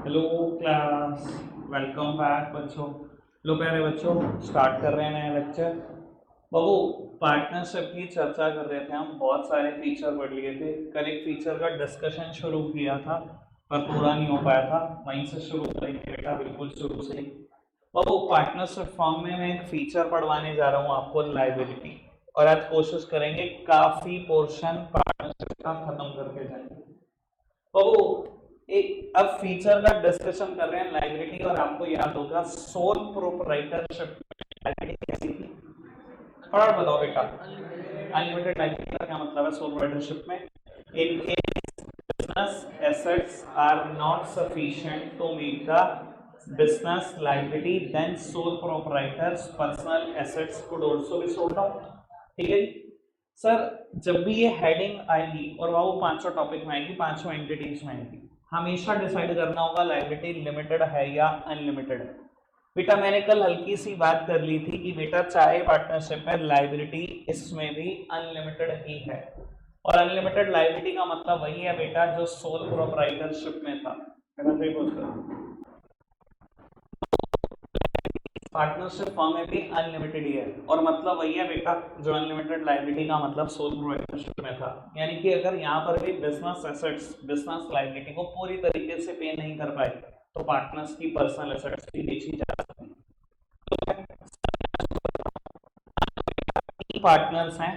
Hello class, welcome back बच्चों। लो प्यारे बच्चों, स्टार्ट कर रहे हैं नया लेक्चर। बाबू, पार्टनरशिप की चर्चा कर रहे थे हम, बहुत सारे फीचर पढ़ लिए थे। कल एक फीचर का डिस्कशन शुरू किया था पर पूरा नहीं हो पाया था, वहीं से शुरू करेंगे बेटा, बिल्कुल शुरू से ही। बाबू, पार्टनरशिप फॉर्म में मैं एक फीचर पढ़वाने जा रहा हूँ आपको, लाइबिलिटी। और आज कोशिश करेंगे काफी पोर्शन पार्टनरशिप का खत्म करके जाएंगे। तो एक अब फीचर का डिस्कशन कर रहे हैं लाइबिलिटी, और आपको याद होगा सोल प्रोप्राइटरशिप लाइबिलिटी कैसी थी। थोड़ा बताओ बेटा, अनलिमिटेड लाइबिलिटी का क्या मतलब है सोल प्रोप्राइटरशिप में? In case business assets are not sufficient to meet the business liability, then sole proprietor's personal assets could also be sold out. ठीक है जी सर। जब भी ये हेडिंग आएगी और वो पांचों टॉपिक में आएगी, पांचों एंटिटीज में आएगी, हमेशा डिसाइड करना होगा लाइबिलिटी लिमिटेड है या अनलिमिटेड है। बेटा मैंने कल हल्की सी बात कर ली थी कि बेटा चाहे पार्टनरशिप है, लाइबिलिटी इसमें भी अनलिमिटेड ही है। और अनलिमिटेड लाइबिलिटी का मतलब वही है बेटा जो सोल प्रोप्राइटरशिप में था। पार्टनरशिप फॉर्म में भी अनलिमिटेड ही है, और मतलब वही है बेटा जो अनलिमिटेड लायबिलिटी का मतलब सोल प्रोप्राइटरशिप में था। यानी कि अगर यहाँ पर भी बिजनेस एसेट्स बिजनेस लायबिलिटी को पूरी तरीके से पे नहीं कर पाए तो पार्टनर्स की पर्सनल एसेट्स भी बेची जा सकती है। तो पार्टनर्स हैं,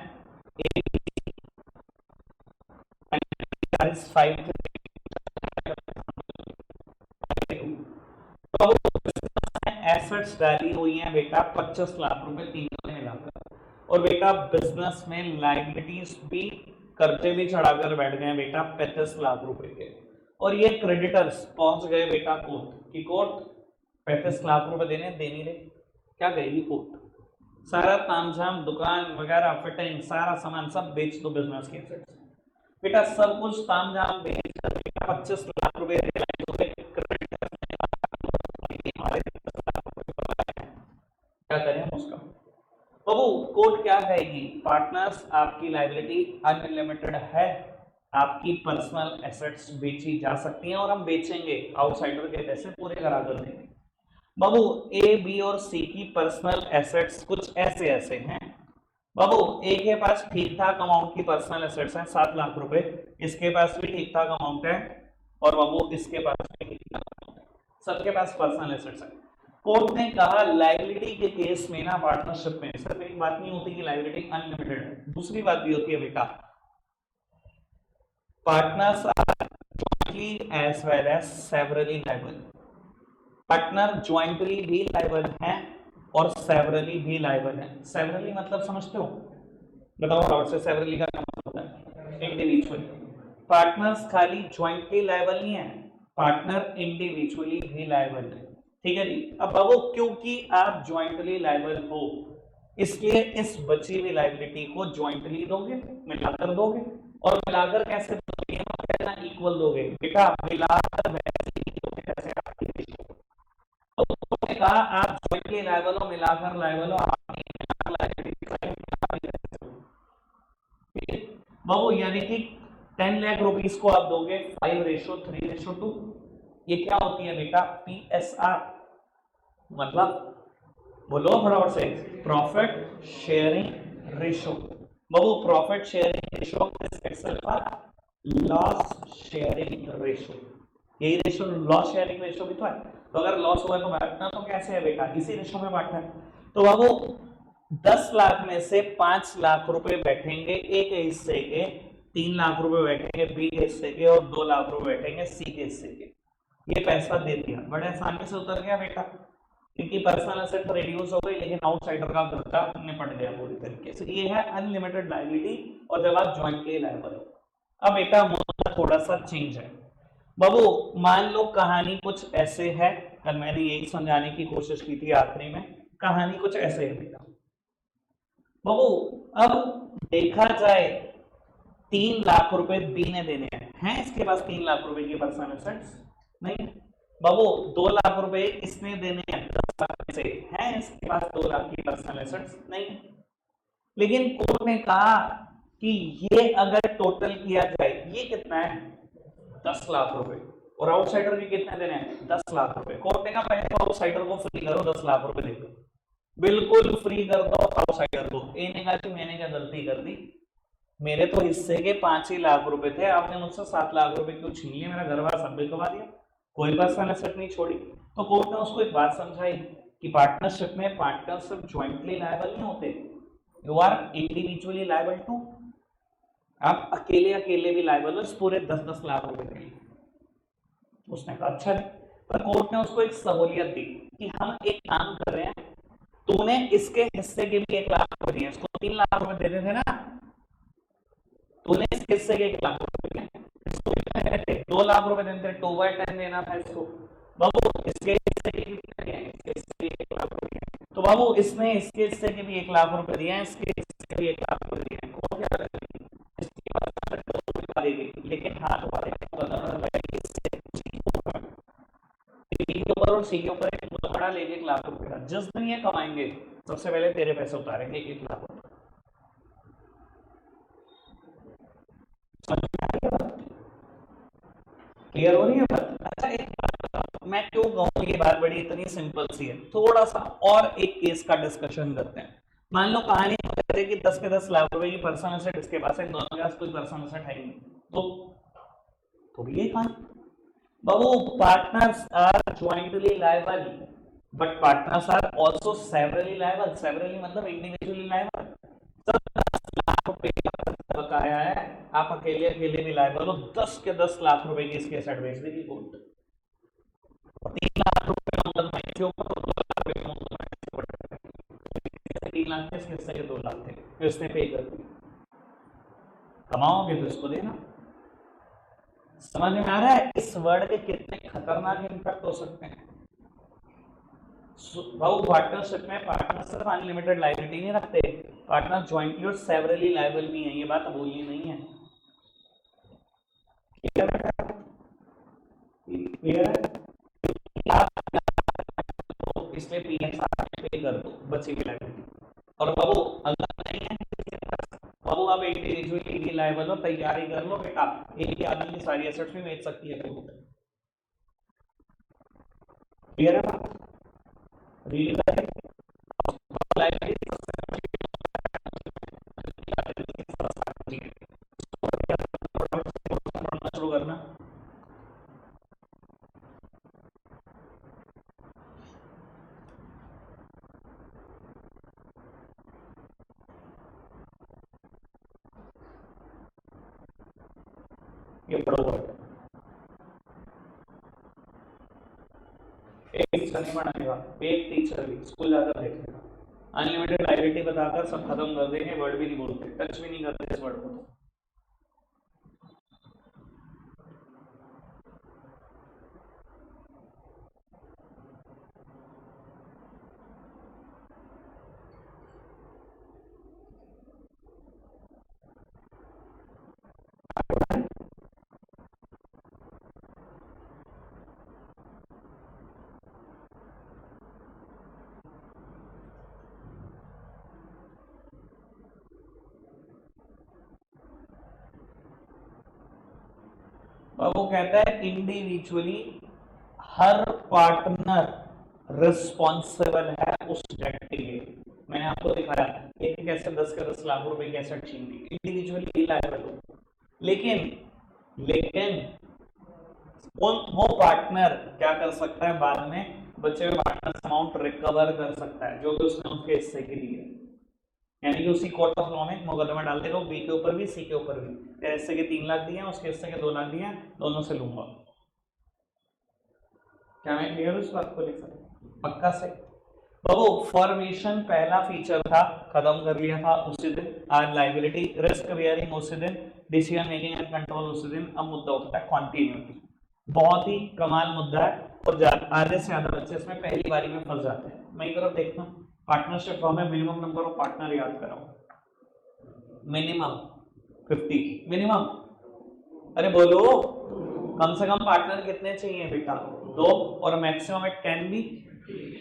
एसेट्स डाली हुई हैं बेटा 25 लाख रुपए तीनों मिलाकर। और बेटा बिजनेस में लायबिलिटीज भी, कर्जे भी चढ़ाकर बैठ गए बेटा 35 लाख रुपए के। और ये क्रेडिटर्स पहुंच गए बेटा कोर्ट की, कोर्ट 35 लाख रुपए देने दे नहीं रहे, क्या कहेगी कोर्ट? सारा तामझाम दुकान वगैरह फिटिंग सारा सामान सब बेच दो बिजनेस के एसेट्स। बेटा सब कुछ तामझाम बेच कर बेटा 25 लाख रुपए रियलाइज हो गए, क्या करें उसका? बाबू कोर्ट क्या कहेगी? पार्टनर्स आपकी लायबिलिटी अनलिमिटेड है, आपकी पर्सनल एसेट्स बेची जा सकती हैं, और हम बेचेंगे, आउटसाइडर के पैसे पूरे करा कर देंगे। बाबू ए बी और सी की पर्सनल एसेट्स कुछ ऐसे ऐसे हैं। बाबू ए के पास ठीक ठाक अमाउंट की पर्सनल एसेट्स हैं 7 लाख रुपए, इसके पास भी ठीक ठाक अमाउंट है, और बाबू इसके पास भी ठीक ठाक अमाउंट है, सबके पास पर्सनल एसेट्स है। कोर्ट ने कहा लायबिलिटी के केस में ना, पार्टनरशिप में सिर्फ एक बात नहीं होती कि लायबिलिटी अनलिमिटेड है, दूसरी बात भी होती है बेटा, partners are jointly as well as severally liable. Partner jointly भी लायबल हैं और सेवरली भी लायबल हैं। सेवरली मतलब समझते हो? बताओ और से सेवरली का क्या मतलब होता है? इंडिविजुअली। पार्टनर्स खाली ज्वाइंटली लायबल नहीं है, पार्टनर इंडिविजुअली भी लायबल है। ठीक है जी। अब बाबू क्योंकि आप ज्वाइंटली लायबल हो, इसलिए इस बची हुई लायबिलिटी को ज्वाइंटली दोगे, मिलाकर दोगे। और मिलाकर कैसे दोगे? इक्वल दोगे बेटा, मिलाकर वैसे ही दोगे जैसे आपकी रेशियो। तो उन्होंने कहा आप ज्वाइंटली लायबल हो, मिलाकर लायबल हो, आपकी लायबिलिटी बाबू, यानी कि 10 लाख रुपीस को आप दोगे 5:3:2। ये क्या होती है बेटा? PSR, मतलब बोलो फटाफट से, प्रॉफिट शेयरिंग रेशो। बाबू profit sharing ratio loss sharing ratio, यही रेशो लॉस शेयरिंग रेशो भी तो है। तो अगर लॉस हुआ तो बांटना तो कैसे है बेटा? इसी रेशो में बांटना है। तो बाबू 10 लाख में से 5 लाख रुपए बैठेंगे ए के हिस्से के, 3 लाख रुपए बैठेंगे बी के हिस्से के, और 2 लाख रुपए बैठेंगे सी के हिस्से के। ये पैसा दे दिया, बड़े आसानी से उतर गया बेटा, क्योंकि पर्सनल एसेट तो रिड्यूस हो गई लेकिन आउटसाइडर का खर्चा निपट गया पूरी तरीके से। ये है अनलिमिटेड लायबिलिटी, और जब आप ज्वाइंटली लायबल हो। अब बेटा मुद्दा थोड़ा सा चेंज है। बाबू मान लो कहानी कुछ ऐसे है, कल मैंने यही समझाने की कोशिश की थी आखिरी में, कहानी कुछ ऐसे है बेटा। बाबू अब देखा जाए 3 लाख रुपए बी ने देने हैं, इसके पास 3 लाख रुपए की पर्सनल एसेट्स नहीं। बाबू 2 लाख रुपए इसने देने हैं 10 लाख में से, हैं इसके पास 2 लाख की पर्सनल एसेट्स नहीं। लेकिन कोर्ट ने कहा कि ये अगर टोटल किया जाए, ये कितना है? 10 लाख रुपए, और आउटसाइडर के कितने देने हैं? 10 लाख रुपए। कोर्ट ने कहा पहले आउटसाइडर को फ्री करो, 10 लाख रुपए दे दो, बिल्कुल फ्री कर दो आउटसाइडर को। इन्होंने कहा कि मैंने क्या गलती कर दी, मेरे तो हिस्से के 5 ही लाख रुपए थे, आपने मुझसे 7 लाख रुपए क्यों छीन लिए, मेरा घर बार सब बिकवा दिया, कोई पर्सनल एसेट नहीं छोड़ी। तो कोर्ट ने उसको एक बात समझाई कि पार्टनरशिप में पार्टनर सिर्फ ज्वाइंटली लायबल नहीं होते, you are individually liable too. आप अकेले अकेले भी लायबल हो इस पूरे 10-10 लाख रुपए के लिए। उसने कहा अच्छा है, पर कोर्ट ने उसको एक सहूलियत दी कि हम एक काम कर रहे हैं, तूने इसके हिस्से के भी 1 लाख रुपए दिए, इसको 3 लाख रुपए देते थे ना, तूने इसके हिस्से के 1 लाख रुपए दिए, इसको 2 लाख रुपए देते, 2/10 देना था इसको। बाबू इसके हिस्से के कितने दिए? इसके हिस्से के 1 लाख रुपए। तो बाबू इसने इसके हिस्से के भी 1 लाख रुपए दिए हैं, इसके हिस्से के भी 1 लाख रुपए दिए हैं, कौन क्या करेगी? इसके पास देगी, लेकिन हाथ वाले के ऊपर और सी के ऊपर एक बड़ा लेके 1 लाख रुपए का, जिस दिन ये कमाएंगे सबसे पहले तेरे पैसे उतारेंगे 1 लाख रुपए। क्लियर हो रही है बात? अच्छा एक बात मैं क्यों कहूँ, ये बात बड़ी इतनी सिंपल सी है, थोड़ा सा और एक केस का डिस्कशन करते हैं। मान लो कहानी कहते हैं कि 10 के 10 लाख रुपए की पर्सनल एसेट इसके पास है, दोनों के पास कोई पर्सनल एसेट है नहीं, तो ये कहानी। बाबू partners are jointly liable but partners are also severally liable। severally मतलब individually liable। तो 10 लाख रुपए का बकाया है, आप अकेले अकेले भी लायबल हो, 10 के 10 लाख रुपए की इसके एसेट बेच देगी कोर्ट। 3 लाख रुपए का मतलब मैं के ऊपर 2 लाख रुपए का मतलब 3 लाख थे, इसके हिस्से के 2 लाख थे, तो इसने पे कर दिया। कमाओगे तो इसको देना। समझ में आ रहा है इस वर्ड के कितने खतरनाक इंपैक्ट हो सकते हैं? भाऊ पार्टनरशिप में पार्टनर सिर्फ अनलिमिटेड लायबिलिटी नहीं रखते, पार्टनर ज्वाइंटली और सेवरली लायबल भी है, ये बात भूलनी नहीं है। इसलिए पीएसआर पे कर दो बच्चे की लायबिलिटी। और बाबू अगर नहीं है बाबू आप इंडिविजुअली भी लायबल हो, तैयारी कर लो बेटा, एक ही आदमी की सारी एसेट्स भी बेच सकती है कोर्ट। क्लियर है बात? रीड करें शुरू करना। ये पढ़ो एक टीचर नहीं बनाएगा, एक टीचर भी स्कूल जाकर देखेगा, अनलिमिटेड लायबिलिटी बताकर सब खत्म कर देंगे, वर्ड भी नहीं बोलते, टच भी नहीं करते इस वर्ड को। वो कहता है इंडिविजुअली हर पार्टनर रिस्पॉन्सिबल है उस डेट के लिए। मैंने आपको दिखाया एक कैसे 10 के 10 लाख रुपए की एसेट छीन ली, इंडिविजुअली लायबल हो, लेकिन लेकिन वो पार्टनर क्या कर सकता है, बाद में बचे हुए पार्टनर अमाउंट रिकवर कर सकता है जो कि उसने उसके हिस्से के लिए, यानी कि उसी कोर्ट ऑफ लॉ में मुकदमा डाल देगा, बी के ऊपर भी सी के ऊपर भी, तेरे हिस्से के 3 लाख दिए हैं, उसके हिस्से के 2 लाख दिए हैं, दोनों से लूंगा। क्या मैं क्लियर हूं इस बात को लेकर? पक्का से बाबू फॉर्मेशन पहला फीचर था, खत्म कर लिया था उसी दिन, आज लायबिलिटी रिस्क बेयरिंग उसी दिन, डिसीजन मेकिंग एंड कंट्रोल उसी दिन। अब मुद्दा उठता है कॉन्टिन्यूटी, बहुत ही कमाल मुद्दा है और आधे से ज्यादा बच्चे इसमें पहली बारी में फंस जाते हैं। मैं एक तरफ देखता हूँ पार्टनरशिप फॉर्म में मिनिमम नंबर ऑफ पार्टनर याद कराओ, मिनिमम 50 मिनिमम। अरे बोलो कम से कम पार्टनर कितने चाहिए बेटा? 2 और मैक्सिमम एट कैन बी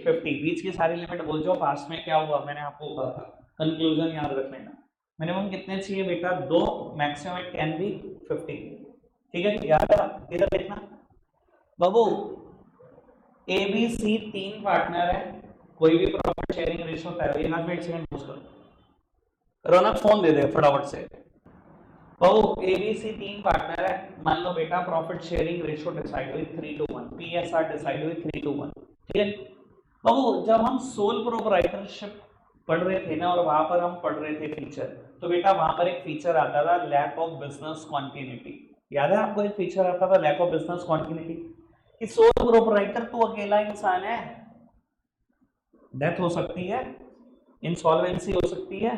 50। बीच की सारी लिमिट बोल जाओ, पास में क्या हुआ मैंने आपको कहा था, कंक्लूजन याद रख लेना। मिनिमम कितने चाहिए बेटा? 2, मैक्सिमम एट कैन बी 50। ठीक है याद है? इधर देखना बाबू ए बी सी तीन पार्टनर है, कोई भी प्रॉफिट शेयरिंग रेशियो तय हुई। यहाँ पे एक सेकंड पॉज करो, रौनक फोन दे दे फटाफट से। बाबू ए बी सी तीन पार्टनर है, मान लो बेटा प्रॉफिट शेयरिंग रेशियो डिसाइड हुई 3:1, पीएसआर डिसाइड हुई 3:1, ठीक है। बाबू जब हम सोल प्रोप्राइटरशिप पढ़ रहे थे ना, और वहां पर हम पढ़ रहे थे फीचर, तो बेटा वहां पर एक फीचर आता था लैक ऑफ बिजनेस कॉन्टिन्यूटी। याद है आपको एक फीचर आता था लैक ऑफ बिजनेस कॉन्टिन्यूटी, कि सोल प्रोप्राइटर तो अकेला इंसान है, डेथ हो सकती है, इंसॉल्वेंसी हो सकती है,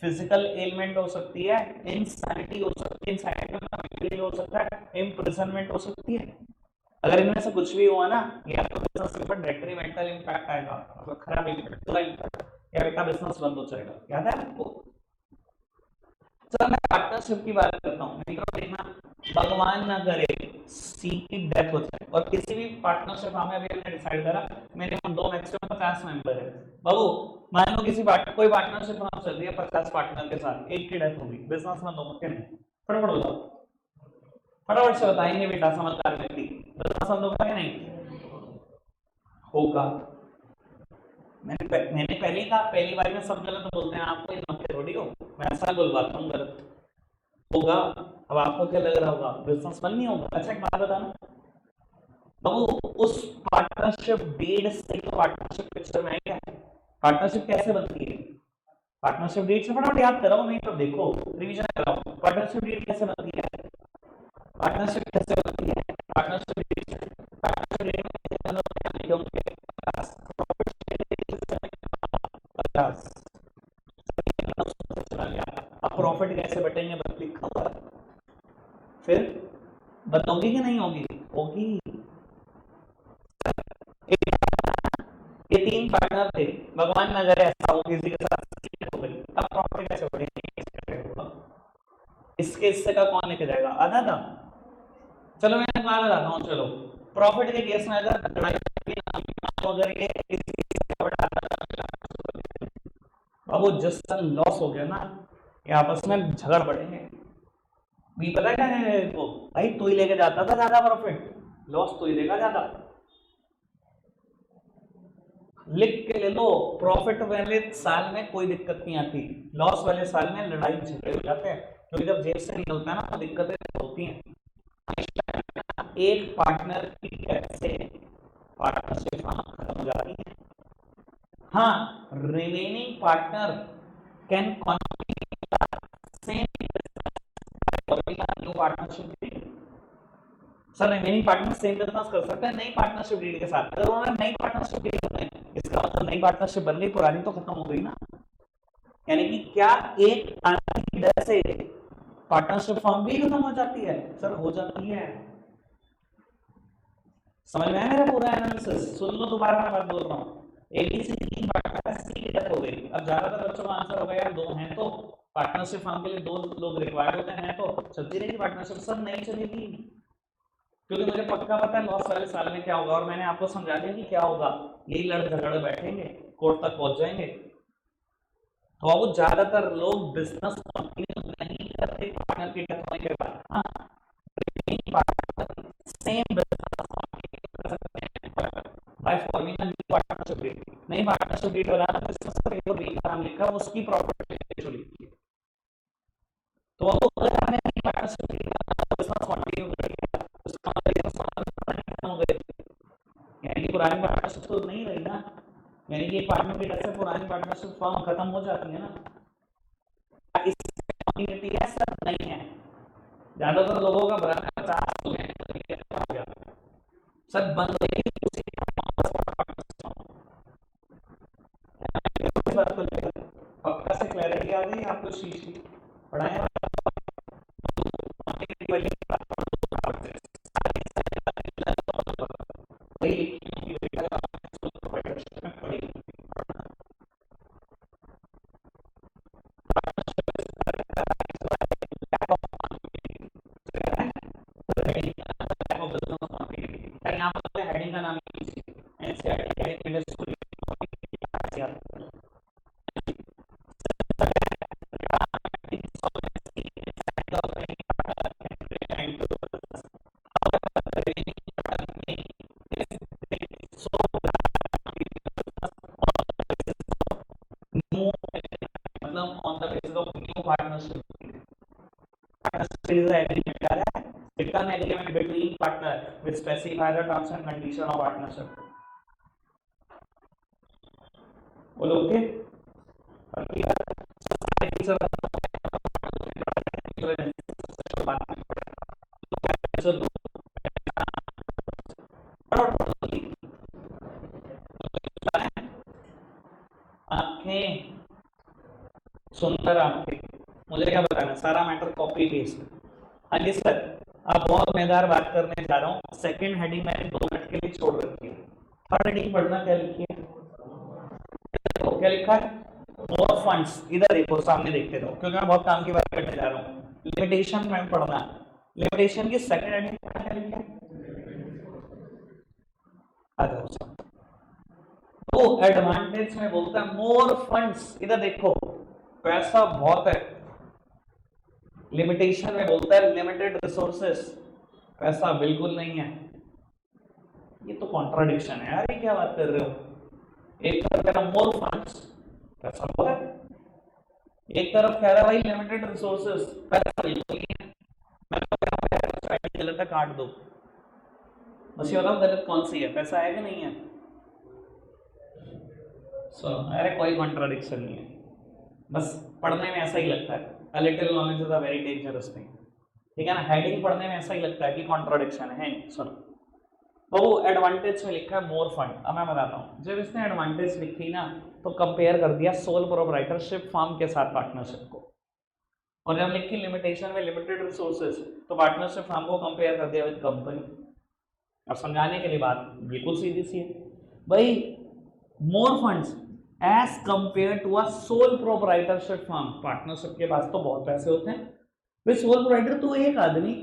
फिजिकल एलिमेंट हो सकती है, इंसैनिटी हो सकती है, इंसैनिटी हो सकता है, इम्प्रिजनमेंट हो सकती है। अगर इनमें से कुछ भी हुआ ना, या तो बिजनेस के ऊपर डेट्रीमेंटल इंपैक्ट आएगा, मतलब खराब इम्पैक्ट, या बेटा बिजनेस बंद हो जाएगा। याद है आपको? चलो मैं पार्टनरशिप की बात करता हूँ। देखना, भगवान ना करे सी की डेथ हो जाए, और किसी भी पार्टनरशिप हमें अभी हमने डिसाइड करा मिनिमम 2 मैक्सिमम 50 मेंबर है। बाबू मान लो किसी कोई पार्टनरशिप हम चल रही है 50 पार्टनर के साथ, एक की डेथ होगी, बिजनेस बंद होगा क्या? नहीं। फटाफट बताओ, फटाफट से बताएंगे बेटा समझदार व्यक्ति, बिजनेस बंद होगा या नहीं होगा? मैंने पहले ही कहा, पहली बार में सब गलत बोलते हैं, आपको ये मत थोड़ी हो, मैं ऐसा बुलवाता हूँ गलत होगा। अब आपको क्या लग रहा होगा बिजनेस बंद नहीं होगा? अच्छा एक बात बताना बाबू, उस पार्टनरशिप डीड से पार्टनरशिप पिक्चर में क्या है? पार्टनरशिप कैसे बनती है? पार्टनरशिप डीड से फटाफट याद कराओ, नहीं तो देखो रिवीजन कराओ। पार्टनरशिप डीड कैसे बनती है? पार्टनरशिप कैसे बनती है? पार्टनरशिप डीड, पार्टनरशिप डीड में 50, अब प्रॉफिट कैसे बटेंगे बस लिखा हुआ है। फिर बताओगी कि नहीं होगी? होगी। ये तीन पार्टनर थे, भगवान न करे ऐसा हो किसी के साथ हो गई, अब प्रॉफिट कैसे बढ़ेगा? इसके हिस्से का कौन लेके जाएगा? आधा था। चलो मैं एक बात बताता हूँ, चलो प्रॉफिट के केस में अगर ये अब वो जिस तरह लॉस हो गया ना, ये आपस में झगड़ पड़ेंगे। भी पता क्या है वो, भाई तू ही लेके जाता था ज्यादा प्रॉफिट, लॉस तू ही लेगा ज्यादा। लिख के ले लो, प्रॉफिट वाले साल में कोई दिक्कत नहीं आती, लॉस वाले साल में लड़ाई झगड़े हो जाते हैं, क्योंकि जब जेब से निकलता है ना तो दिक्कतें होती हैं। एक पार्टनर की कैसे पार्टनरशिप खत्म हो जाती है। हाँ, remaining partner can same new partnership. Sir remaining partner same business कर सकते हैं नई पार्टनरशिप डील के साथ, अगर उन्होंने नई पार्टनरशिप डील करते हैं इसका मतलब नई पार्टनरशिप बन गई, पुरानी तो खत्म हो गई ना। यानी कि क्या एक आने की वजह से पार्टनरशिप फॉर्म भी खत्म हो जाती है? सर हो जाती है। समझ में आया मेरा पूरा एनालिसिस? सुन लो दोबारा मैं बात बोल रहा हूँ। एबीसी तीन पार्टनर, सी की डेथ हो गई, अब ज्यादातर बच्चों का आंसर हो गया यार दो हैं तो पार्टनरशिप फॉर्म के लिए दो लोग रिक्वायर्ड होते हैं, तो चलती रहेगी पार्टनरशिप। सर नहीं चलेगी, क्योंकि मुझे पक्का पता है लॉस वाले साल में क्या होगा, और मैंने आपको समझा दिया कि क्या होगा। यही लड़ झगड़ बैठेंगे, कोर्ट तक पहुंच जाएंगे। तो अब ज्यादातर लोग बिजनेस कंटिन्यू नहीं करते पार्टनर की डेथ होने के बाद। हाँ, same by forming a new partnership deed, नई पार्टनरशिप डीड बनाना, बिजनेस का पेपर बी का नाम लिखा, उसकी प्रॉपर्टी रेशियो लिखी। तो अब अगर हमने नई पार्टनरशिप डीड बनाना, बिजनेस कंटिन्यू करेगा, उसका मतलब हो गए, यानी कि पुरानी पार्टनरशिप तो नहीं रही ना, यानी कि पार्टनर की डेथ से पुरानी पार्टनरशिप फॉर्म खत्म हो जाती है ना। इसमें है सर नहीं है, ज्यादातर लोगों का बराबर 50 हो गया सर बंद हो गई बात को लेकर। पक्का से क्लैरिटी आ गई आपको चीज की? पढ़ाया हेडिंग का नाम It is an agreement क्या है? Written agreement between partner which specify the terms and condition of partnership. बोलो ओके? आंखें, सुंदर आंखें, मुझे क्या बताना, सारा मैटर कॉपी पेस्ट। हाँ जी सर, अब बहुत मजेदार बात करने जा रहा हूँ। सेकंड हेडिंग मैंने 2 मिनट के लिए छोड़ रखी है। थर्ड हेडिंग पढ़ना, क्या लिखी है? तो क्या लिखा है? मोर फंड्स। इधर देखो, सामने देखते रहो, क्योंकि मैं बहुत काम की बात करने जा रहा हूँ। लिमिटेशन में पढ़ना, लिमिटेशन की सेकंड हेडिंग क्या लिखी है? आ जाओ। तो एडवांटेज में बोलता है मोर फंड्स, इधर देखो पैसा बहुत है। लिमिटेशन में बोलता है लिमिटेड रिसोर्सेस, पैसा बिल्कुल नहीं है। ये तो कॉन्ट्राडिक्शन है यार, ये क्या बात कर रहे हो? एक तरफ कह रहा मोर फंड्स, पैसा बहुत है, एक तरफ कह रहा भाई लिमिटेड रिसोर्सेस, पैसा बिल्कुल नहीं है। मैं तो कह रहा हूं गलत है, काट दो। बस ये बताओ गलत कौन सी है, पैसा है कि नहीं है? अरे कोई कॉन्ट्राडिक्शन नहीं है, बस पढ़ने में ऐसा ही लगता है। A little knowledge is a very dangerous thing, ठीक है ना? हेडिंग पढ़ने में ऐसा ही लगता है कि कॉन्ट्राडिक्शन है। सुनो, तो वो एडवांटेज में लिखा है मोर फंड। अब मैं बताता हूँ, जब इसने एडवांटेज लिखी ना, तो कंपेयर कर दिया सोल प्रोप्राइटरशिप फर्म के साथ पार्टनरशिप को, और जब लिखी लिमिटेशन में लिमिटेड रिसोर्सेज, तो पार्टनरशिप फर्म को कंपेयर कर दिया विद कंपनी। अब समझाने के लिए बात बिल्कुल सीधी सी है भाई, more funds as compare to a sole proprietorship firm. Partnership के पास तो बहुत पैसे होते हैं, वे सोल प्रोप्राइटर तो एक आदमी,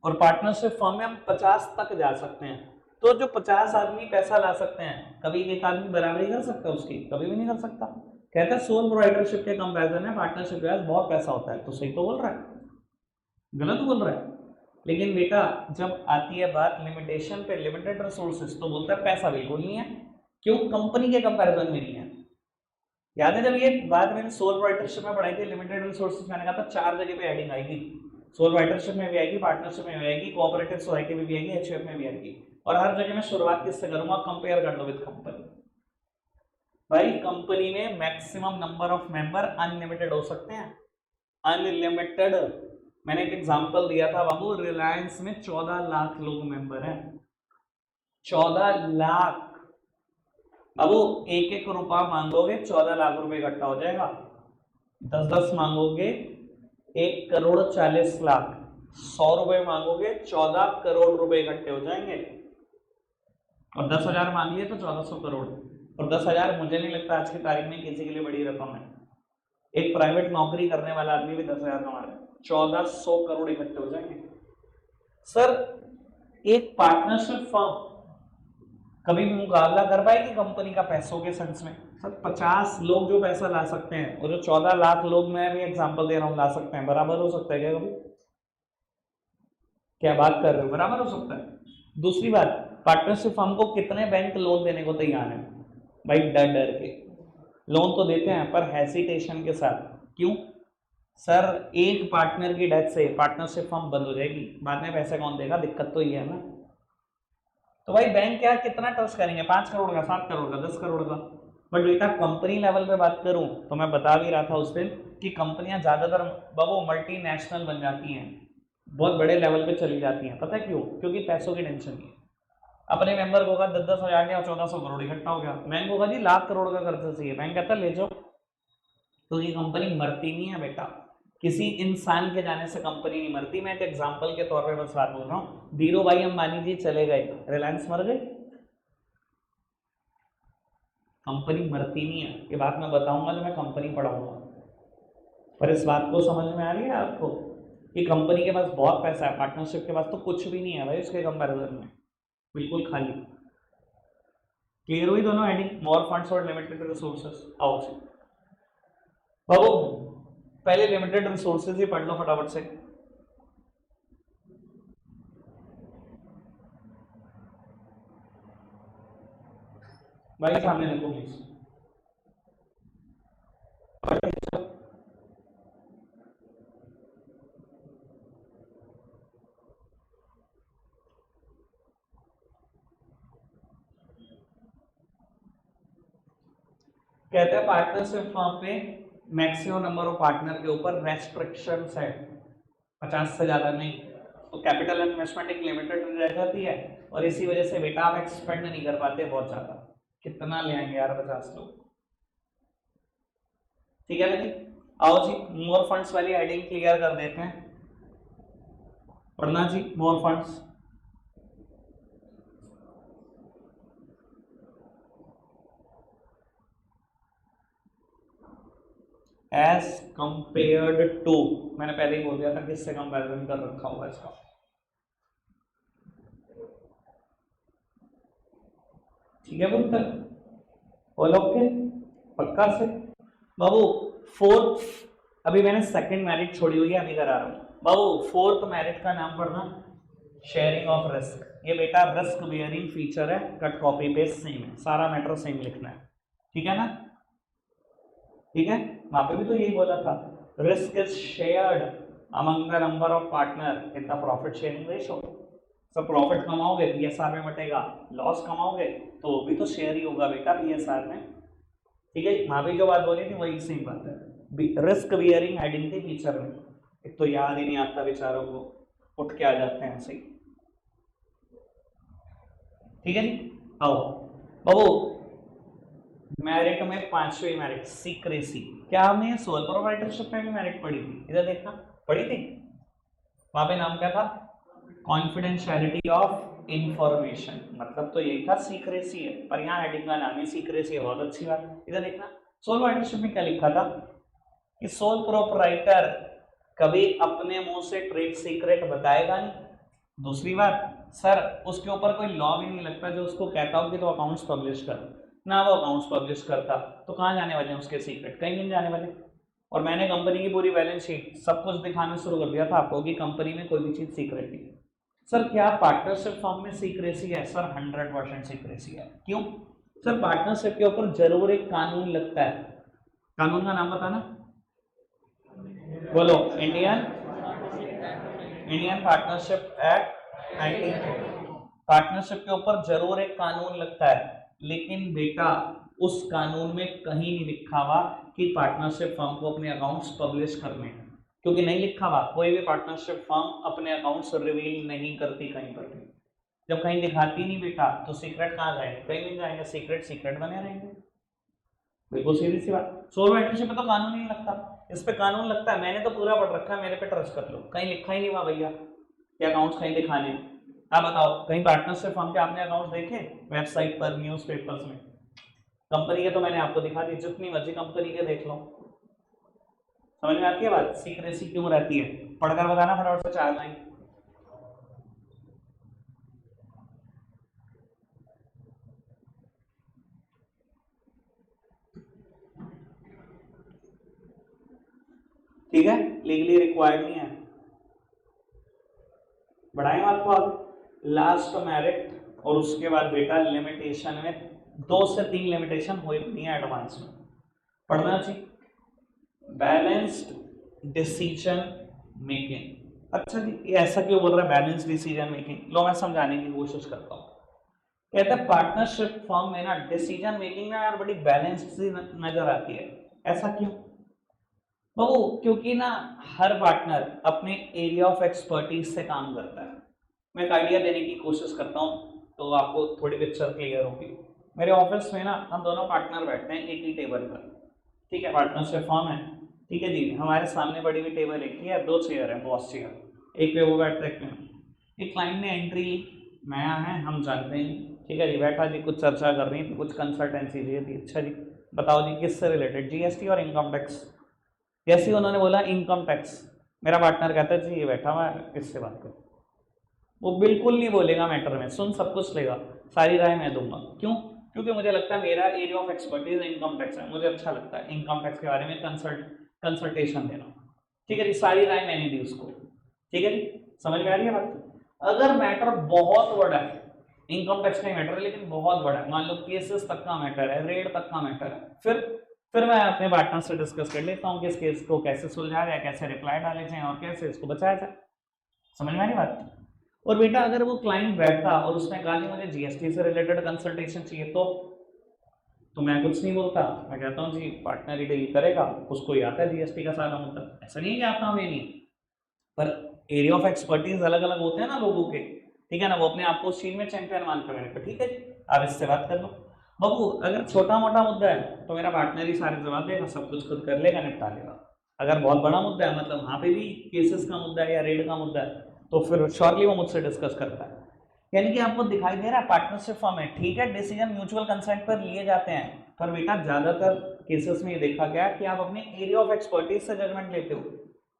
और पार्टनरशिप फर्म में हम 50 तक जा सकते हैं। तो जो 50 आदमी पैसा ला सकते हैं, कभी एक आदमी बराबरी कर सकता है उसकी? कभी भी नहीं कर सकता। कहता है सोल प्रोप्राइटरशिप के कंपैरिजन में पार्टनरशिप के पास बहुत पैसा होता है। तो सही तो बोल रहा है, गलत बोल रहा है? लेकिन बेटा जब आती है बात लिमिटेशन पे, लिमिटेड रिसोर्सेज, तो बोलता है पैसा बिल्कुल नहीं है। क्यों? कंपनी के कंपैरिजन में नहीं है। याद है जब ये बात मैंने सोल प्रोप्राइटरशिप में पढ़ाई थी, लिमिटेड रिसोर्सेज, मैंने कहा था 4 जगह पे हेडिंग आएगी। सोल प्रोप्राइटरशिप में भी आएगी, पार्टनरशिप में भी आएगी, कोऑपरेटिव सोसाइटी में भी आएगी, एचयूएफ में भी आएगी, और हर जगह मैं शुरुआत किससे करूंगा? कंपेयर कर लो विद कंपनी। भाई कंपनी में maximum number of member unlimited हो सकते हैं, अनलिमिटेड। मैंने एक एग्जांपल दिया था बाबू, रिलायंस में 14 लाख लोग मेंबर हैं, 14 लाख। अब वो एक एक रुपया मांगोगे 14 लाख रुपए इकट्ठा हो जाएगा, 10-10 मांगोगे 1,40,40,00,000, 100 रुपए मांगोगे 14 करोड़ रुपए इकट्ठे हो जाएंगे, और 10,000 मांग लिए तो 1400 करोड़। और 10,000 मुझे नहीं लगता आज की तारीख में किसी के लिए बड़ी रकम है। एक प्राइवेट नौकरी करने वाला आदमी भी 10,000 कमा रहा है, 1400 करोड़ इकट्ठे हो जाएंगे। सर एक पार्टनरशिप फर्म कभी भी मुकाबला कर पाएगी कंपनी का पैसों के सेंस में? सर 50 लोग जो पैसा ला सकते हैं, और जो 14 लाख लोग, मैं भी एग्जांपल दे रहा हूं, ला सकते हैं, बराबर हो सकता है क्या कभी? क्या बात कर रहे हो? बराबर हो सकता है। दूसरी बात, पार्टनरशिप फर्म को कितने बैंक लोन देने को तैयार है? भाई डर डर के लोन तो देते हैं, पर हेसिटेशन के साथ। क्यों? सर एक पार्टनर की डेथ से पार्टनरशिप फर्म बंद हो जाएगी, बाद में पैसा कौन देगा? दिक्कत तो ये है ना। तो भाई बैंक क्या कितना ट्रस्ट करेंगे? 5 करोड़ का, 7 करोड़ का, 10 करोड़ का। बट बेटा कंपनी लेवल पे बात करूं तो मैं बता भी रहा था उस दिन कि कंपनियां ज्यादातर बाबू मल्टीनेशनल बन जाती हैं, बहुत बड़े लेवल पे चली जाती हैं। पता है क्यों? क्योंकि पैसों की टेंशन नहीं है। अपने मेंबर को होगा 10-10 हजार या 1400 करोड़ इकट्ठा हो गया, बैंक होगा जी लाख करोड़ का कर्जा चाहिए, बैंक कहता ले जाओ। तो ये कंपनी मरती नहीं है बेटा, किसी इंसान के जाने से कंपनी नहीं मरती। मैं एक एग्जांपल के तौर पे बस बात बोल रहा हूँ। धीरू भाई अंबानी जी चले गए, रिलायंस मर गई? कंपनी मरती नहीं है, ये बात मैं बताऊंगा जब मैं कंपनी पढ़ाऊंगा। पर इस बात को समझ में आ रही है आपको कि कंपनी के पास बहुत पैसा है, पार्टनरशिप के पास तो कुछ भी नहीं है भाई उसके कंपैरिजन में, बिल्कुल खाली। क्लियर हुई दोनों हेडिंग, मोर फंड्स और लिमिटेड रिसोर्सेज? आओ बाबू पहले लिमिटेड रिसोर्सेज ही पढ़ लो फटाफट से। भाई सामने देखो प्लीज। कहते हैं पार्टनरशिप फर्म पे मैक्सिमम नंबर ऑफ पार्टनर के ऊपर रेस्ट्रिक्शंस है, 50 से ज्यादा नहीं। तो कैपिटल इन्वेस्टमेंट एक लिमिटेड रह जाती है और इसी वजह से बेटा आप एक्सपेंड नहीं कर पाते बहुत ज्यादा। कितना ले आएंगे यार 50 लोग, ठीक है ना जी। आओ जी मोर फंड्स वाली हेडिंग क्लियर कर देते हैं, पढ़ना जी more funds. As compared to, मैंने पहले ही बोल दिया था किससे कंपेरिजन कर रखा होगा इसका। ठीक है पुत्र, ऑल ओके, पक्का से बाबू। फोर्थ, अभी मैंने सेकंड मेरिट छोड़ी हुई है, अभी करा रहा हूँ बाबू। फोर्थ मेरिट का नाम पढ़ना शेयरिंग ऑफ रिस्क। ये बेटा रिस्क बियरिंग फीचर है, कट कॉपी पेस्ट सेम है, सारा मैटर सेम लिखना है, ठीक है ना। ठीक है, वहां पे भी तो यही बोला था, risk is shared among the number of partner in the profit sharing ratio. सब प्रॉफिट कमाओगे पीएसआर में बटेगा, लॉस कमाओगे तो भी तो शेयर ही होगा बेटा पीएसआर में। ठीक है, वहां भी जो बात बोली थी वही सेम बात है। रिस्क बियरिंग हेडिंग थी फीचर में, एक तो याद ही नहीं आता बेचारों को, उठ के आ जाते हैं ऐसे ही। ठीक है जी, आओ बाबू। मेरिट में पांचवी मेरिट सीक्रेसी। क्या हमने सोल प्रोप्राइटरशिप में भी मेरिट पढ़ी थी? इधर देखना, पढ़ी थी। वहां पे नाम क्या था? Confidentiality of information. मतलब तो यही था सीक्रेसी है, पर यहाँ हेडिंग का नाम ही सीक्रेसी है। बहुत अच्छी बात। इधर देखना, सोल प्रोप्राइटरशिप में क्या लिखा था कि सोल प्रोप्राइटर कभी अपने मुंह से ट्रेड सीक्रेट बताएगा नहीं। दूसरी बात, सर उसके ऊपर कोई लॉ भी नहीं लगता जो उसको कहता हो कि तो अकाउंट्स पब्लिश कर ना। वो अकाउंट्स पब्लिश करता तो कहाँ जाने वाले हैं उसके सीक्रेट? कहीं नहीं जाने वाले। और मैंने कंपनी की पूरी बैलेंस शीट सब कुछ दिखाना शुरू कर दिया था आपको कि कंपनी में कोई भी चीज सीक्रेट नहीं। सर क्या पार्टनरशिप फॉर्म में सीक्रेसी है? सर 100% सीक्रेसी है। क्यों? सर पार्टनरशिप के ऊपर जरूर एक कानून लगता है। कानून का नाम बताना, बोलो। Indian partnership act 19। पार्टनरशिप के ऊपर जरूर एक कानून लगता है, लेकिन बेटा उस कानून में कहीं नहीं लिखा हुआ कि पार्टनरशिप फर्म को अपने अकाउंट्स पब्लिश करने हैं। क्योंकि नहीं लिखा हुआ, कोई भी पार्टनरशिप फर्म अपने अकाउंट्स रिवील नहीं करती कहीं पर भी। जब कहीं दिखाती नहीं बेटा तो सीक्रेट कहाँ जाएंगे? कहीं नहीं जाएंगे, सीक्रेट सीक्रेट बने रहेंगे। बिल्कुल सीधी सी बात। सोल पार्टनरशिप पे तो कानून नहीं लगता, इस पे कानून लगता है। मैंने तो पूरा पढ़ रखा है, मेरे पे ट्रस्ट कर लो। कहीं लिखा ही नहीं हुआ भैया कि अकाउंट्स कहीं दिखाने। आप बताओ, कहीं पार्टनरशिप फर्म के आपने अकाउंट्स देखे वेबसाइट पर, न्यूज़पेपर्स में? कंपनी के तो मैंने आपको दिखा दी, जितनी मर्जी कंपनी के देख लो। समझ में आती है बात? सीक्रेसी क्यों रहती है? पढ़कर बताना फटाफट से 4 लाइन। ठीक है, लीगली रिक्वायर्ड नहीं है। बढ़ाएंगे आपको आगे। लास्ट मेरिट और उसके बाद बेटा लिमिटेशन में 2 से 3 लिमिटेशन हुई है एडवांस में। पढ़ना चाहिए बैलेंस्ड डिसीजन मेकिंग। अच्छा जी, ये ऐसा क्यों बोल रहा है बैलेंस डिसीजन मेकिंग? लो मैं समझाने की कोशिश करता हूँ। कहते हैं पार्टनरशिप फर्म में ना डिसीजन मेकिंग ना यार बड़ी बैलेंस्ड सी नजर आती है। ऐसा क्यों? तो क्योंकि ना हर पार्टनर अपने एरिया ऑफ एक्सपर्टीज से काम करता है। मैं एक आइडिया देने की कोशिश करता हूँ तो आपको थोड़ी पिक्चर क्लियर होगी। मेरे ऑफिस में ना हम दोनों पार्टनर बैठते हैं एक ही टेबल पर। ठीक है, पार्टनरशिप फर्म है। ठीक है जी, हमारे सामने बड़ी हुई टेबल एक ही है, 2 चेयर है, बॉस चेयर। एक पे वो बैठता है, एक पे। एक क्लाइंट ने एंट्री ली, नया है, हम जानते हैं। ठीक है जी, बैठा जी, कुछ चर्चा कर रही थी, कुछ कंसल्टेंसी चाहिए थी। अच्छा जी बताओ जी किससे रिलेटेड? जीएसटी और इनकम टैक्स। जैसे ही उन्होंने बोला इनकम टैक्स, मेरा पार्टनर कहता है जी ये बैठा हुआ है, इससे बात करो। वो बिल्कुल नहीं बोलेगा मैटर में, सुन सब कुछ लेगा, सारी राय मैं दूंगा। क्यों? क्योंकि मुझे लगता है मेरा area of expertise income tax है, मुझे अच्छा लगता है इनकम टैक्स के बारे में कंसल्टेशन देना। ठीक है जी, सारी राय मैंने दी उसको। ठीक है जी, समझ में आ रही है बात? अगर मैटर बहुत बड़ा है, इनकम टैक्स का मैटर है लेकिन बहुत बड़ा है, मान लो केसेस तक का मैटर है, रेट तक का मैटर है, फिर मैं अपने पार्टनर से डिस्कस कर लेता हूँ कि इस केस को कैसे सुलझाया जाए, कैसे रिप्लाई डाले जाए और कैसे इसको बचाया जाए। समझ में आ रही बात? और बेटा अगर वो क्लाइंट बैठता और उसने कहा कि मुझे जीएसटी से रिलेटेड कंसल्टेशन चाहिए, तो तो मैं कुछ नहीं बोलता, मैं कहता हूँ जी पार्टनर ही डील करेगा, उसको ही आता है जीएसटी का सारा मुद्दा। ऐसा नहीं है कि आता हमें नहीं, पर एरिया ऑफ एक्सपर्टीज अलग अलग होते हैं ना लोगों के, ठीक है ना, वो अपने आप को उस चीज में चैंपियन मानते हैं। ठीक है जी, आप इससे बात कर लो। बाबू अगर छोटा मोटा मुद्दा है तो मेरा पार्टनर ही सारे जवाब देगा, सब कुछ खुद कर लेगा, निपटा लेगा। अगर बहुत बड़ा मुद्दा है, मतलब वहां पे भी केसेस का मुद्दा है या रेड का मुद्दा है, तो फिर श्योरली वो मुझसे डिस्कस करता है। यानी कि आपको दिखाई दे रहा है पार्टनरशिप फॉर्म है, ठीक है, डिसीजन म्यूचुअल कंसेंट पर लिए जाते हैं, पर बेटा ज्यादातर केसेस में ये देखा गया कि आप अपने एरिया ऑफ एक्सपर्टीज से जजमेंट लेते हो,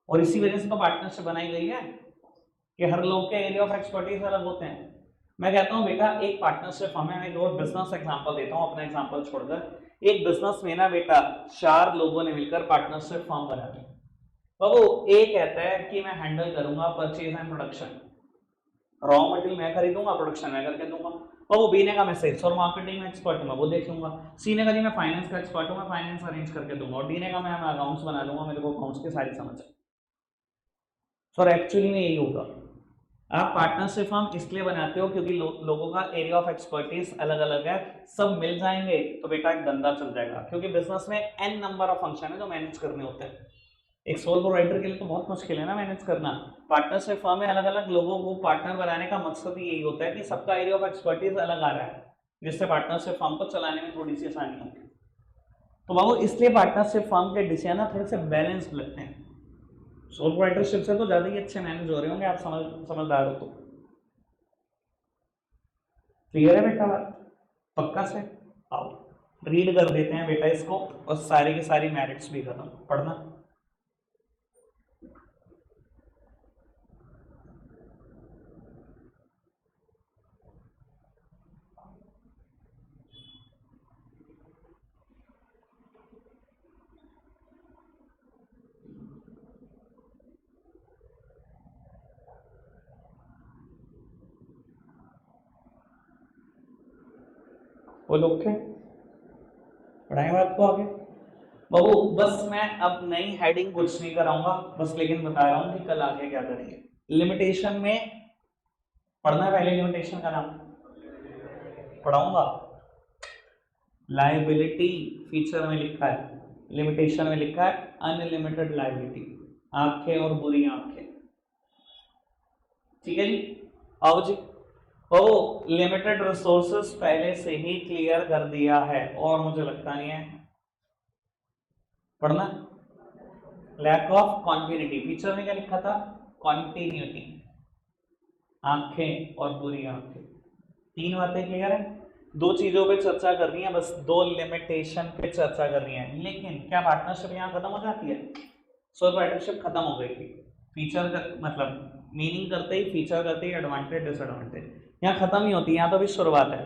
और इसी वजह से तो पार्टनरशिप बनाई गई है कि हर लोग के एरिया ऑफ एक्सपर्टीज अलग होते हैं। मैं कहता हूँ बेटा एक पार्टनरशिप हमें, एक और बिजनेस एग्जांपल देता हूँ अपना एग्जांपल छोड़कर। एक बिजनेस में ना बेटा 4 लोगों ने मिलकर पार्टनरशिप फॉर्म बना ली। बाबू ए कहता है कि मैं हैंडल करूंगा purchase and production, raw material मैं खरीदूंगा, प्रोडक्शन मैं करके दूंगा। बाबू बी ने कहा मैं सेल्स और मार्केटिंग में एक्सपर्ट हूँ, मैं वो देख लूंगा। सी ने कहा जी मैं फाइनेंस का एक्सपर्ट हूँ, मैं फाइनेंस अरेंज करके दूंगा। और डी ने कहा मैं अकाउंट्स बना लूंगा, मेरे को अकाउंट्स की सारी समझ है। सर एक्चुअली में यही होगा, आप पार्टनरशिप फर्म इसलिए बनाते हो क्योंकि लोगों का एरिया ऑफ एक्सपर्टीज अलग अलग है, सब मिल जाएंगे तो बेटा एक धंधा चल जाएगा। क्योंकि बिजनेस में एन नंबर ऑफ फंक्शन है जो मैनेज करने होते हैं, एक सोल प्रोवाइडर के लिए तो बहुत मुश्किल है ना मैनेज करना। पार्टनरशिप फर्म में अलग अलग लोगों को पार्टनर बनाने का मकसद ही यही होता है कि सबका एरिया ऑफ एक्सपर्टीज अलग आ रहा है, जिससे पार्टनरशिप फर्म को चलाने में थोड़ी सी आसानी होगी। तो बाबू इसलिए पार्टनरशिप फर्म के डिसीजन ना थोड़े से बैलेंस्ड लगते हैं। सोल प्रोवाइडरशिप से तो ज्यादा ही अच्छे मैनेज हो रहे होंगे, आप समझदार हो तो। क्लियर है बेटा बात? पक्का से आओ रीड कर देते हैं बेटा इसको, और सारी की सारी मेरिट्स भी खत्म, पढ़ना। वो लोग के पढ़ाएंगे आपको आगे। बाबू बस मैं अब नई हेडिंग कुछ नहीं कराऊंगा, बस लेकिन बता रहा हूं कि कल आगे क्या करेंगे। लिमिटेशन में पढ़ना है, पहले लिमिटेशन का नाम पढ़ाऊंगा। लायबिलिटी फीचर में लिखा है, लिमिटेशन में लिखा है अनलिमिटेड लायबिलिटी, आंखें और बुरी आंखें। ठीक है जी, आओ जी। ओ लिमिटेड रिसोर्सेस पहले से ही क्लियर कर दिया है, और मुझे लगता नहीं है पढ़ना। लैक ऑफ कॉन्टिन्यूटी, फीचर में क्या लिखा था? कॉन्टिन्यूटी, आंखें और बुरी आंखें। 3 बातें क्लियर है, 2 चीजों पे चर्चा करनी है, बस 2 लिमिटेशन पे चर्चा करनी है। लेकिन क्या पार्टनरशिप यहाँ खत्म हो जाती है? सो पार्टनरशिप खत्म हो गई थी, फीचर मतलब मीनिंग करते ही, फीचर करते ही एडवांटेज डिसएडवांटेज यहाँ खत्म ही होती है, यहाँ तो अभी शुरुआत है।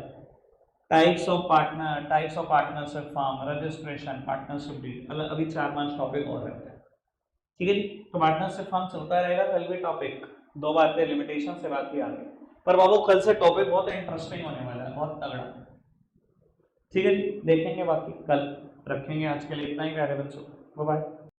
Types of partner, types of partnership form, registration, partnership deal, अभी 4-5 टॉपिक और रहते हैं। ठीक है जी, तो पार्टनरशिप फॉर्म चलता रहेगा, कल भी टॉपिक 2 बातें लिमिटेशन से बात की आगे। पर बाबू कल से टॉपिक बहुत इंटरेस्टिंग होने वाला है, बहुत तगड़ा। ठीक है जी, देखेंगे बाकी कल, रखेंगे आज के लिए इतना ही प्यारे बच्चों, बाय बाय।